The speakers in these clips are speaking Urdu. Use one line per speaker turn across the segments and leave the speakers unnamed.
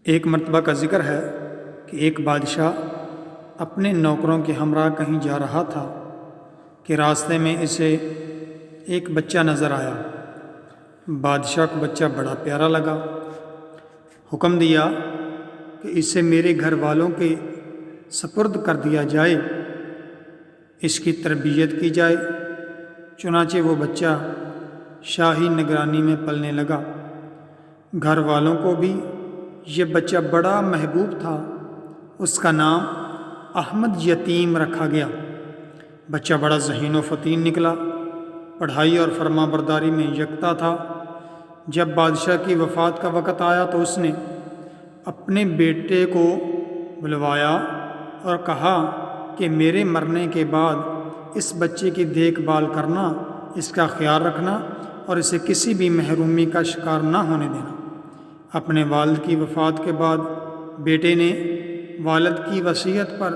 ایک مرتبہ کا ذکر ہے کہ ایک بادشاہ اپنے نوکروں کے ہمراہ کہیں جا رہا تھا کہ راستے میں اسے ایک بچہ نظر آیا۔ بادشاہ کو بچہ بڑا پیارا لگا، حکم دیا کہ اسے میرے گھر والوں کے سپرد کر دیا جائے، اس کی تربیت کی جائے۔ چنانچہ وہ بچہ شاہی نگرانی میں پلنے لگا۔ گھر والوں کو بھی یہ بچہ بڑا محبوب تھا۔ اس کا نام احمد یتیم رکھا گیا۔ بچہ بڑا ذہین و فطین نکلا، پڑھائی اور فرما برداری میں یکتا تھا۔ جب بادشاہ کی وفات کا وقت آیا تو اس نے اپنے بیٹے کو بلوایا اور کہا کہ میرے مرنے کے بعد اس بچے کی دیکھ بھال کرنا، اس کا خیال رکھنا اور اسے کسی بھی محرومی کا شکار نہ ہونے دینا۔ اپنے والد کی وفات کے بعد بیٹے نے والد کی وصیت پر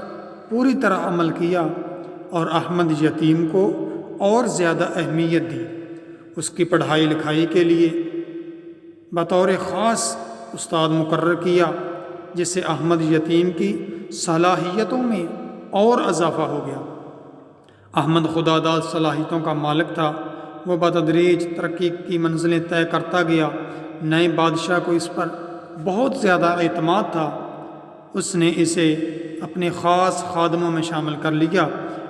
پوری طرح عمل کیا اور احمد یتیم کو اور زیادہ اہمیت دی۔ اس کی پڑھائی لکھائی کے لیے بطور خاص استاد مقرر کیا، جس سے احمد یتیم کی صلاحیتوں میں اور اضافہ ہو گیا۔ احمد خداداد صلاحیتوں کا مالک تھا۔ وہ بتدریج ترقی کی منزلیں طے کرتا گیا۔ نئے بادشاہ کو اس پر بہت زیادہ اعتماد تھا۔ اس نے اسے اپنے خاص خادموں میں شامل کر لیا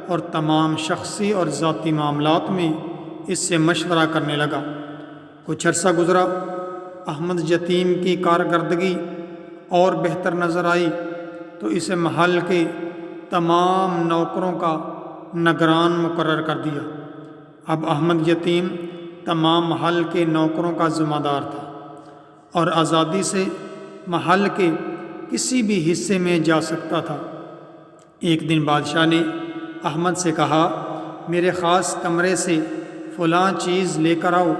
اور تمام شخصی اور ذاتی معاملات میں اس سے مشورہ کرنے لگا۔ کچھ عرصہ گزرا، احمد یتیم کی کارکردگی اور بہتر نظر آئی تو اسے محل کے تمام نوکروں کا نگران مقرر کر دیا۔ اب احمد یتیم تمام محل کے نوکروں کا ذمہ دار تھا اور آزادی سے محل کے کسی بھی حصے میں جا سکتا تھا۔ ایک دن بادشاہ نے احمد سے کہا، میرے خاص کمرے سے فلاں چیز لے کر آؤ۔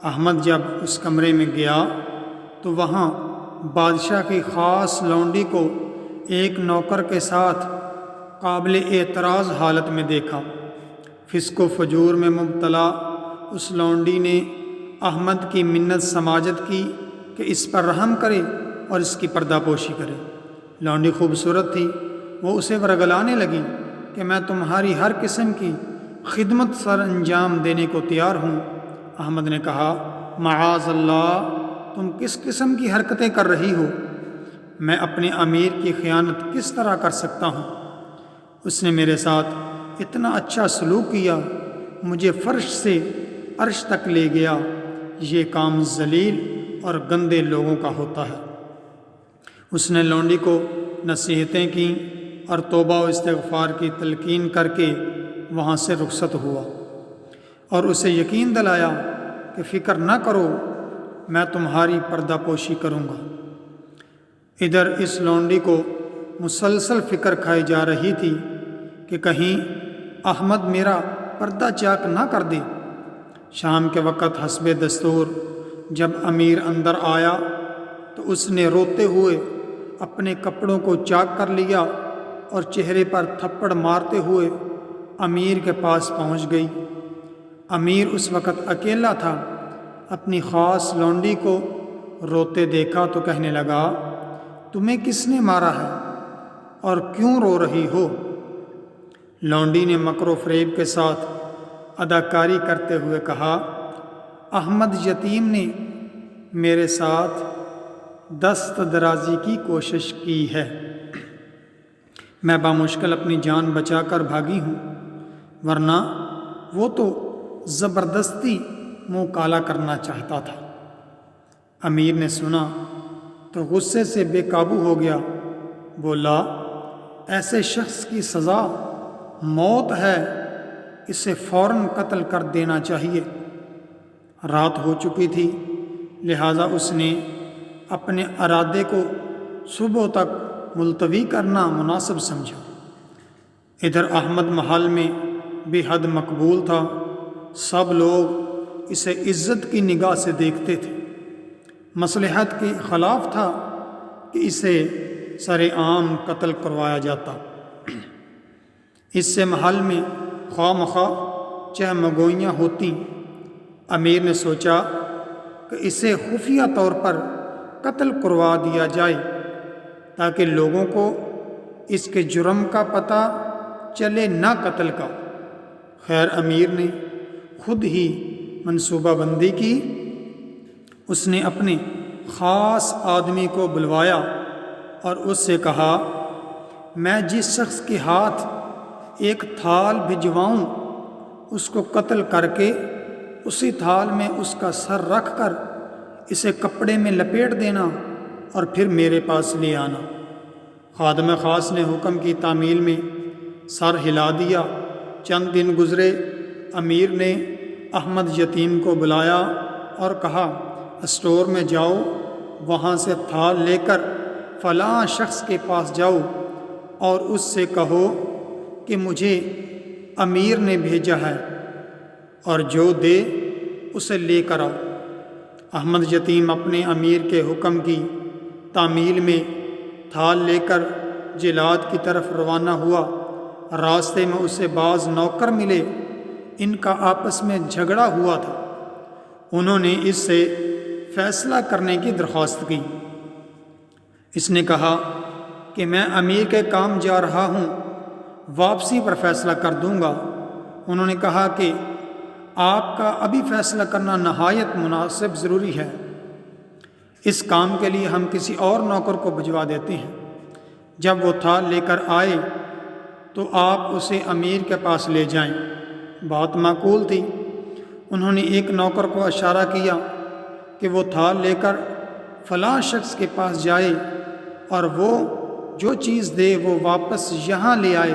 احمد جب اس کمرے میں گیا تو وہاں بادشاہ کی خاص لونڈی کو ایک نوکر کے ساتھ قابل اعتراض حالت میں دیکھا۔ فسق و فجور میں مبتلا اس لونڈی نے احمد کی منت سماجت کی کہ اس پر رحم کرے اور اس کی پردہ پوشی کرے۔ لونڈی خوبصورت تھی، وہ اسے ورگلانے لگی کہ میں تمہاری ہر قسم کی خدمت سر انجام دینے کو تیار ہوں۔ احمد نے کہا، معاذ اللہ، تم کس قسم کی حرکتیں کر رہی ہو؟ میں اپنے امیر کی خیانت کس طرح کر سکتا ہوں؟ اس نے میرے ساتھ اتنا اچھا سلوک کیا، مجھے فرش سے عرش تک لے گیا۔ یہ کام ذلیل اور گندے لوگوں کا ہوتا ہے۔ اس نے لونڈی کو نصیحتیں کیں اور توبہ و استغفار کی تلقین کر کے وہاں سے رخصت ہوا اور اسے یقین دلایا کہ فکر نہ کرو، میں تمہاری پردہ پوشی کروں گا۔ ادھر اس لونڈی کو مسلسل فکر کھائی جا رہی تھی کہ کہیں احمد میرا پردہ چاک نہ کر دے۔ شام کے وقت حسب دستور جب امیر اندر آیا تو اس نے روتے ہوئے اپنے کپڑوں کو چاک کر لیا اور چہرے پر تھپڑ مارتے ہوئے امیر کے پاس پہنچ گئی۔ امیر اس وقت اکیلا تھا۔ اپنی خاص لونڈی کو روتے دیکھا تو کہنے لگا، تمہیں کس نے مارا ہے اور کیوں رو رہی ہو؟ لونڈی نے مکر و فریب کے ساتھ اداکاری کرتے ہوئے کہا، احمد یتیم نے میرے ساتھ دست درازی کی کوشش کی ہے، میں بامشکل اپنی جان بچا کر بھاگی ہوں، ورنہ وہ تو زبردستی منہ کالا کرنا چاہتا تھا۔ امیر نے سنا تو غصے سے بے قابو ہو گیا، بولا، ایسے شخص کی سزا موت ہے، اسے فوراً قتل کر دینا چاہیے۔ رات ہو چکی تھی، لہٰذا اس نے اپنے ارادے کو صبح تک ملتوی کرنا مناسب سمجھا۔ ادھر احمد محل میں بے حد مقبول تھا، سب لوگ اسے عزت کی نگاہ سے دیکھتے تھے۔ مصلحت کے خلاف تھا کہ اسے سر عام قتل کروایا جاتا۔ اس سے محل میں خواہ مخواہ چہمگوئیاں ہوتی۔ امیر نے سوچا کہ اسے خفیہ طور پر قتل کروا دیا جائے تاکہ لوگوں کو اس کے جرم کا پتہ چلے نہ قتل کا۔ خیر امیر نے خود ہی منصوبہ بندی کی۔ اس نے اپنے خاص آدمی کو بلوایا اور اس سے کہا، میں جس شخص کے ہاتھ ایک تھال بھجواؤں اس کو قتل کر کے اسی تھال میں اس کا سر رکھ کر اسے کپڑے میں لپیٹ دینا اور پھر میرے پاس لے آنا۔ خادم خاص نے حکم کی تعمیل میں سر ہلا دیا۔ چند دن گزرے، امیر نے احمد یتیم کو بلایا اور کہا، اسٹور میں جاؤ، وہاں سے تھال لے کر فلاں شخص کے پاس جاؤ اور اس سے کہو کہ مجھے امیر نے بھیجا ہے، اور جو دے اسے لے کر آؤ۔ احمد یتیم اپنے امیر کے حکم کی تعمیل میں تھال لے کر جلاد کی طرف روانہ ہوا۔ راستے میں اسے بعض نوکر ملے، ان کا آپس میں جھگڑا ہوا تھا۔ انہوں نے اس سے فیصلہ کرنے کی درخواست کی۔ اس نے کہا کہ میں امیر کے کام جا رہا ہوں، واپسی پر فیصلہ کر دوں گا۔ انہوں نے کہا کہ آپ کا ابھی فیصلہ کرنا نہایت مناسب ضروری ہے، اس کام کے لیے ہم کسی اور نوکر کو بھجوا دیتے ہیں۔ جب وہ تھال لے کر آئے تو آپ اسے امیر کے پاس لے جائیں۔ بات معقول تھی۔ انہوں نے ایک نوکر کو اشارہ کیا کہ وہ تھال لے کر فلاں شخص کے پاس جائے اور وہ جو چیز دے وہ واپس یہاں لے آئے۔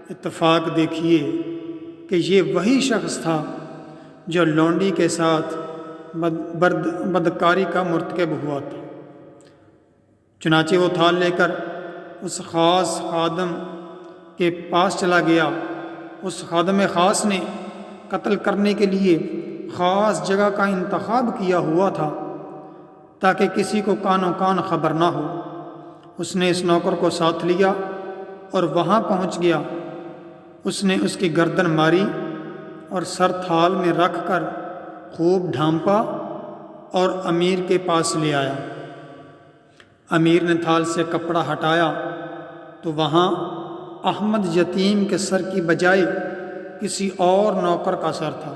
اتفاق دیکھیے کہ یہ وہی شخص تھا جو لونڈی کے ساتھ بدکاری کا مرتکب ہوا تھا۔ چنانچہ وہ تھال لے کر اس خاص خادم کے پاس چلا گیا۔ اس خادم خاص نے قتل کرنے کے لیے خاص جگہ کا انتخاب کیا ہوا تھا تاکہ کسی کو کان و کان خبر نہ ہو۔ اس نے اس نوکر کو ساتھ لیا اور وہاں پہنچ گیا۔ اس نے اس کی گردن ماری اور سر تھال میں رکھ کر خوب ڈھانپا اور امیر کے پاس لے آیا۔ امیر نے تھال سے کپڑا ہٹایا تو وہاں احمد یتیم کے سر کی بجائے کسی اور نوکر کا سر تھا۔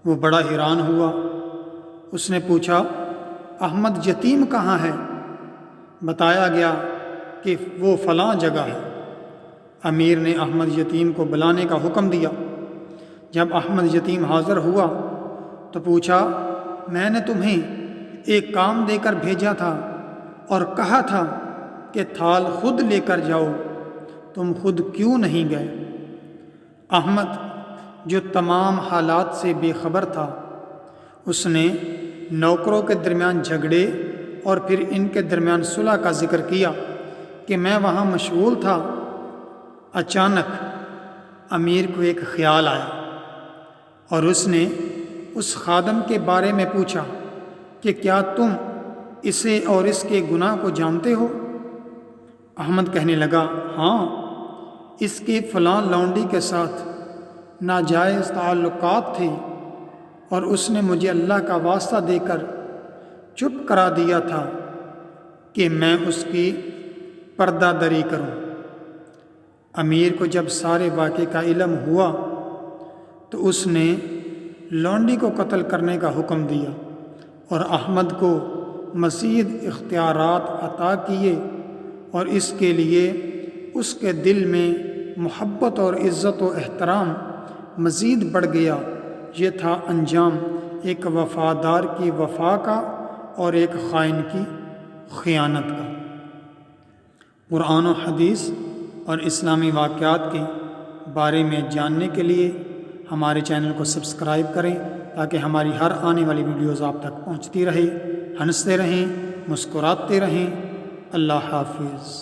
وہ بڑا حیران ہوا۔ اس نے پوچھا، احمد یتیم کہاں ہے؟ بتایا گیا کہ وہ فلاں جگہ ہے۔ امیر نے احمد یتیم کو بلانے کا حکم دیا۔ جب احمد یتیم حاضر ہوا تو پوچھا، میں نے تمہیں ایک کام دے کر بھیجا تھا اور کہا تھا کہ تھال خود لے کر جاؤ، تم خود کیوں نہیں گئے؟ احمد جو تمام حالات سے بے خبر تھا، اس نے نوکروں کے درمیان جھگڑے اور پھر ان کے درمیان صلح کا ذکر کیا کہ میں وہاں مشغول تھا۔ اچانک امیر کو ایک خیال آیا اور اس نے اس خادم کے بارے میں پوچھا کہ کیا تم اسے اور اس کے گناہ کو جانتے ہو؟ احمد کہنے لگا، ہاں، اس کے فلاں لونڈی کے ساتھ ناجائز تعلقات تھے اور اس نے مجھے اللہ کا واسطہ دے کر چپ کرا دیا تھا کہ میں اس کی پردہ دری کروں۔ امیر کو جب سارے واقعے کا علم ہوا تو اس نے لونڈی کو قتل کرنے کا حکم دیا اور احمد کو مزید اختیارات عطا کیے، اور اس کے لیے اس کے دل میں محبت اور عزت و احترام مزید بڑھ گیا۔ یہ تھا انجام ایک وفادار کی وفا کا اور ایک خائن کی خیانت کا۔ قرآن و حدیث اور اسلامی واقعات کے بارے میں جاننے کے لیے ہمارے چینل کو سبسکرائب کریں تاکہ ہماری ہر آنے والی ویڈیوز آپ تک پہنچتی رہے۔ ہنستے رہیں، مسکراتے رہیں۔ اللہ حافظ۔